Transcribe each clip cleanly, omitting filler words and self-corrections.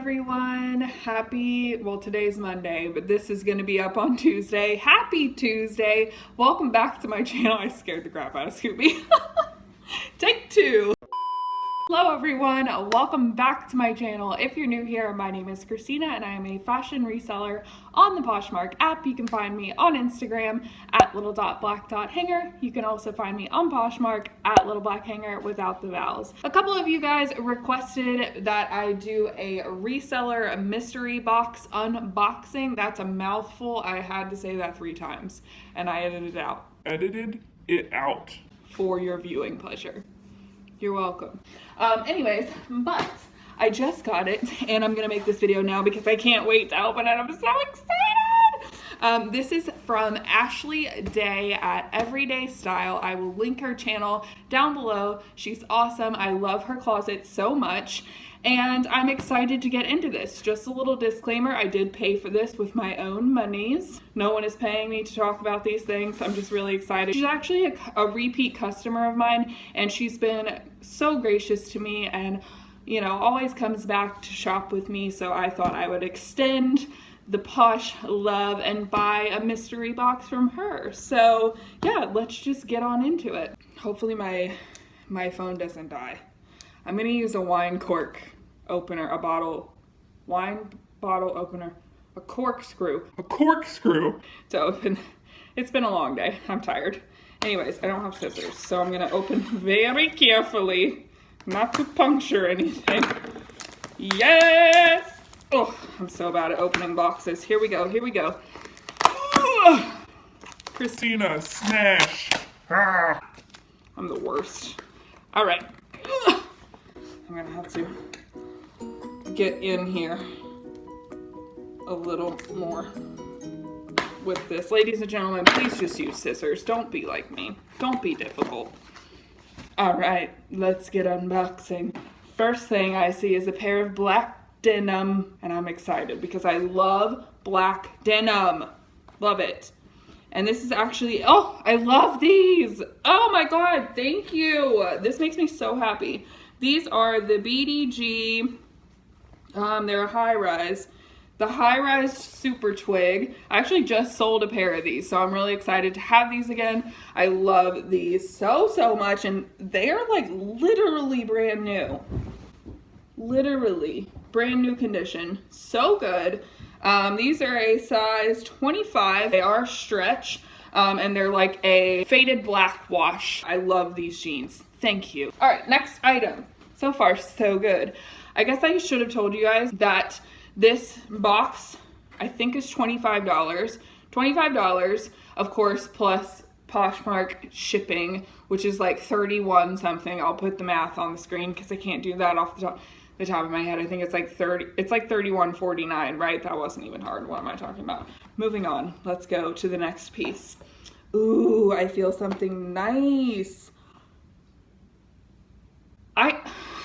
everyone. Well, today's Monday, but this is going to be up on Tuesday. Happy Tuesday. Welcome back to my channel. I scared the crap out of Scooby. Take two. Hello everyone, welcome back to my channel. If you're new here, my name is Christina and I am a fashion reseller on the Poshmark app. You can find me on Instagram at little.black.hanger. You can also find me on Poshmark at littleblackhanger without the vowels. A couple of you guys requested that I do a reseller mystery box unboxing. That's a mouthful. I had to say that 3 times and I edited it out for your viewing pleasure. You're welcome. Anyways, but I just got it and I'm gonna make this video now because I can't wait to open it. I'm so excited. This is from Ashley Day at Everyday Style. I will link her channel down below. She's awesome. I love her closet so much. And I'm excited to get into this. Just a little disclaimer, I did pay for this with my own monies. No one is paying me to talk about these things. I'm just really excited. She's actually a repeat customer of mine and she's been so gracious to me and, you know, always comes back to shop with me. So I thought I would extend the Posh love and buy a mystery box from her. So yeah, let's just get on into it. Hopefully my phone doesn't die. I'm gonna use a wine cork opener, wine bottle opener, a corkscrew to open. It's been a long day, I'm tired. Anyways, I don't have scissors, so I'm gonna open very carefully, not to puncture anything. Yes! Oh, I'm so bad at opening boxes. Here we go. Christina, smash! Ah. I'm the worst. All right. I'm gonna have to get in here a little more with this. Ladies and gentlemen, please just use scissors. Don't be like me. Don't be difficult. All right, let's get unboxing. First thing I see is a pair of black denim, and I'm excited because I love black denim. Love it. And this is actually, oh, I love these. Oh my God, thank you. This makes me so happy. These are the BDG, they're a high-rise. The high-rise super twig. I actually just sold a pair of these, so I'm really excited to have these again. I love these so much, and they're like literally brand new. Literally brand new condition. So good. These are a size 25. They are stretch, and they're like a faded black wash. I love these jeans. Thank you. All right, next item. So far, so good. I guess I should have told you guys that this box, I think, is $25. $25, of course, plus Poshmark shipping, which is like 31 something. I'll put the math on the screen because I can't do that off the top of my head. I think it's like 31.49, right? That wasn't even hard. What am I talking about? Moving on. Let's go to the next piece. Ooh, I feel something nice.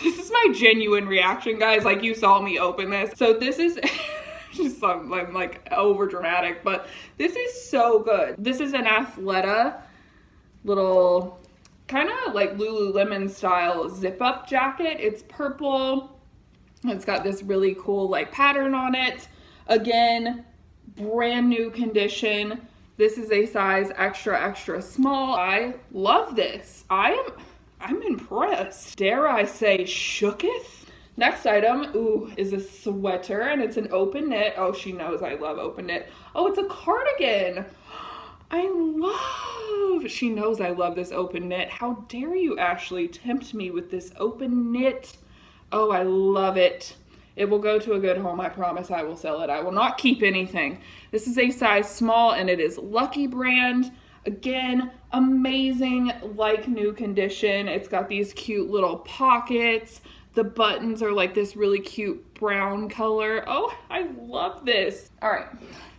This is my genuine reaction, guys. Like, you saw me open this. So this is just I'm like over dramatic, but this is so good. This is an Athleta little kind of like Lululemon style zip up jacket. It's purple. It's got this really cool like pattern on it. Again, brand new condition. This is a size extra small. I love this. I'm impressed. Dare I say shooketh? Next item, ooh, is a sweater and it's an open knit. Oh, she knows I love open knit. Oh, it's a cardigan. She knows I love this open knit. How dare you, Ashley, tempt me with this open knit? Oh, I love it. It will go to a good home. I promise I will sell it. I will not keep anything. This is a size small and it is Lucky brand. Again, amazing, like new condition. It's got these cute little pockets. The buttons are like this really cute brown color. Oh, I love this. All right,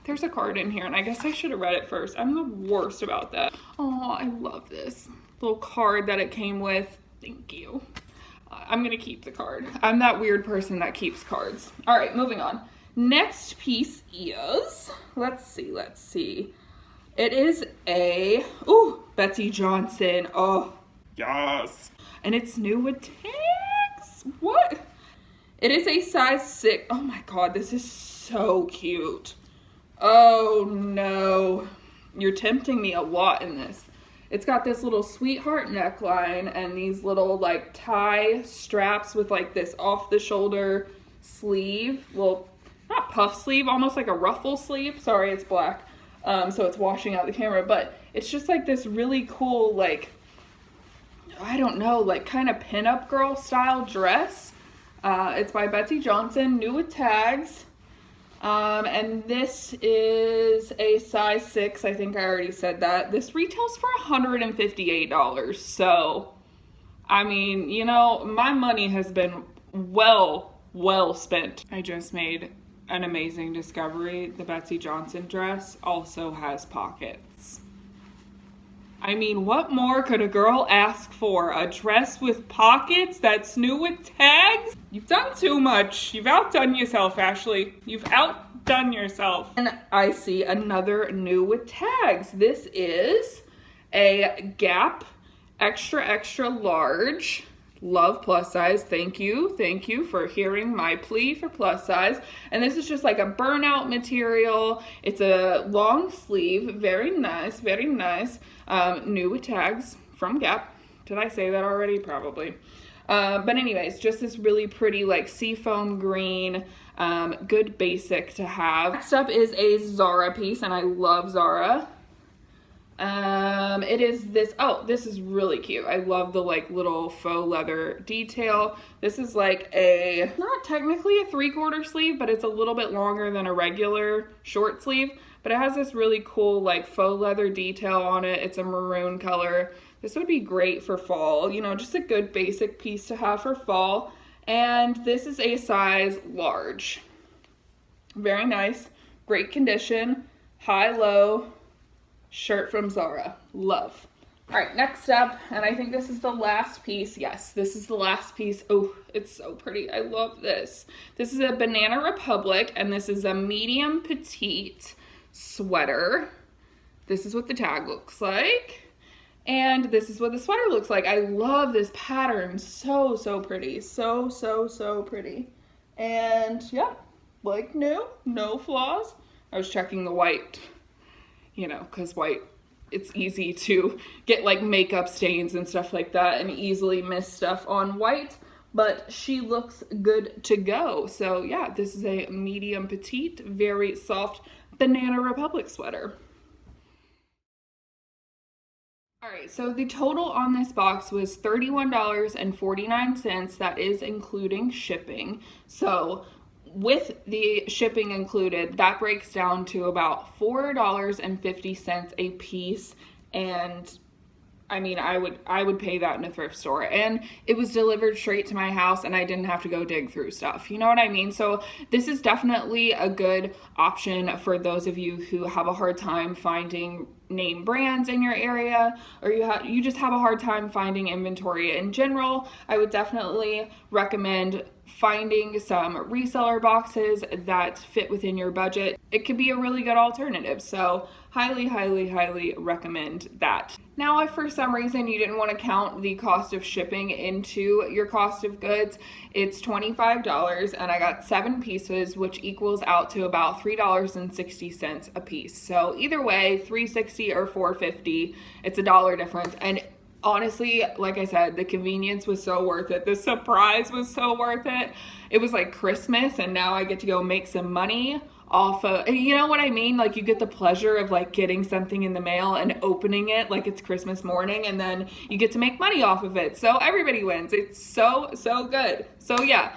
there's a card in here and I guess I should have read it first. I'm the worst about that. Oh, I love this little card that it came with. Thank you. I'm gonna keep the card. I'm that weird person that keeps cards. All right, moving on. Next piece is, let's see. It is a, ooh, Betsy Johnson. Oh, yes. And it's new with tags. What? It is a size 6. Oh my god, this is so cute. Oh no. You're tempting me a lot in this. It's got this little sweetheart neckline and these little like tie straps with like this off the shoulder sleeve. Well, not puff sleeve, almost like a ruffle sleeve. Sorry, it's black. So it's washing out the camera, but it's just like this really cool, like, I don't know, like kind of pinup girl style dress. It's by Betsy Johnson, new with tags. And this is a size 6. I think I already said that. This retails for $158. So, I mean, you know, my money has been well spent. I just made an amazing discovery. The Betsy Johnson dress also has pockets. I mean, what more could a girl ask for? A dress with pockets that's new with tags? You've done too much. You've outdone yourself, Ashley. You've outdone yourself. And I see another new with tags. This is a Gap extra large. Love plus size. Thank you for hearing my plea for plus size. And this is just like a burnout material. It's a long sleeve, very nice, new with tags from Gap. Did I say that already? Probably. But anyways, just this really pretty like seafoam green, good basic to have. Next up is a Zara piece, and I love Zara. It is this, oh, this is really cute. I love the like little faux leather detail. This is like a, not technically a 3/4 sleeve, but it's a little bit longer than a regular short sleeve, but it has this really cool like faux leather detail on it. It's a maroon color. This would be great for fall, you know, just a good basic piece to have for fall. And this is a size large. Very nice, great condition, high-low shirt from Zara. Love. All right, next up, and I think this is the last piece. Yes, this is the last piece. Oh, it's so pretty. I love this. This is a Banana Republic, and this is a medium petite sweater. This is what the tag looks like. And this is what the sweater looks like. I love this pattern. So pretty. So pretty. And yeah, like new, no flaws. I was checking the white, you know, because white, it's easy to get like makeup stains and stuff like that and easily miss stuff on white, but she looks good to go. So yeah, this is a medium petite, very soft Banana Republic sweater. All right, so the total on this box was $31.49. That is including shipping. So with the shipping included, that breaks down to about $4.50 a piece. And I mean, I would pay that in a thrift store, and it was delivered straight to my house and I didn't have to go dig through stuff. You know what I mean? So this is definitely a good option for those of you who have a hard time finding name brands in your area, or you just have a hard time finding inventory in general. I would definitely recommend finding some reseller boxes that fit within your budget. It could be a really good alternative. So highly recommend that. Now, if for some reason you didn't want to count the cost of shipping into your cost of goods, it's $25, and I got 7 pieces, which equals out to about $3.60 a piece. So either way, $3.60 or $4.50, it's $1 difference. And honestly, like I said, the convenience was so worth it. The surprise was so worth it. It was like Christmas, and now I get to go make some money off of, you know what I mean? Like, you get the pleasure of like getting something in the mail and opening it like it's Christmas morning, and then you get to make money off of it. So everybody wins. It's so good. So yeah,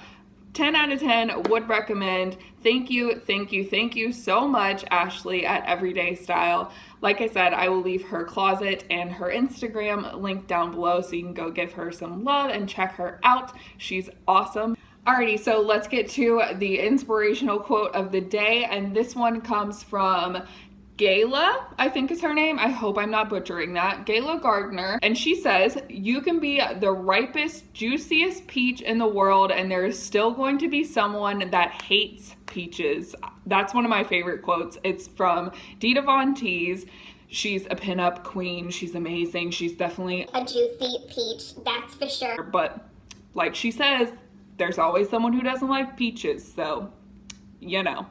10 out of 10 would recommend. Thank you so much, Ashley at Everyday Style. Like I said, I will leave her closet and her Instagram linked down below so you can go give her some love and check her out. She's awesome. Alrighty, so let's get to the inspirational quote of the day, and this one comes from GAELA, I think is her name. I hope I'm not butchering that. GAELA Gardner. And she says, "You can be the ripest, juiciest peach in the world, and there is still going to be someone that hates peaches." That's one of my favorite quotes. It's from Dita Von Teese. She's a pinup queen. She's amazing. She's definitely a juicy peach, that's for sure. But like she says, there's always someone who doesn't like peaches, so, you know.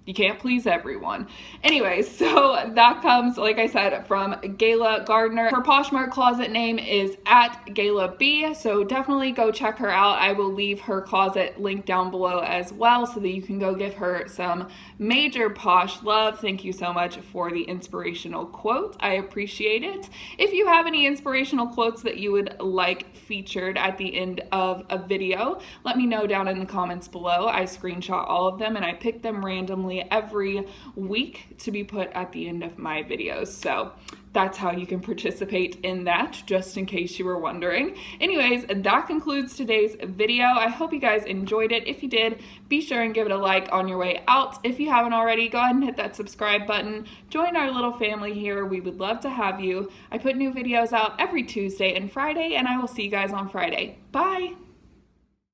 You can't please everyone. Anyways, so that comes, like I said, from Gayla Gardner. Her Poshmark closet name is @GAELA'B, so definitely go check her out. I will leave her closet link down below as well so that you can go give her some major Posh love. Thank you so much for the inspirational quote. I appreciate it. If you have any inspirational quotes that you would like featured at the end of a video, let me know down in the comments below. I screenshot all of them and I pick them randomly every week to be put at the end of my videos. So that's how you can participate in that, just in case you were wondering. Anyways, that concludes today's video. I hope you guys enjoyed it. If you did, be sure and give it a like on your way out. If you haven't already, go ahead and hit that subscribe button. Join our little family here. We would love to have you. I put new videos out every Tuesday and Friday, and I will see you guys on Friday. Bye!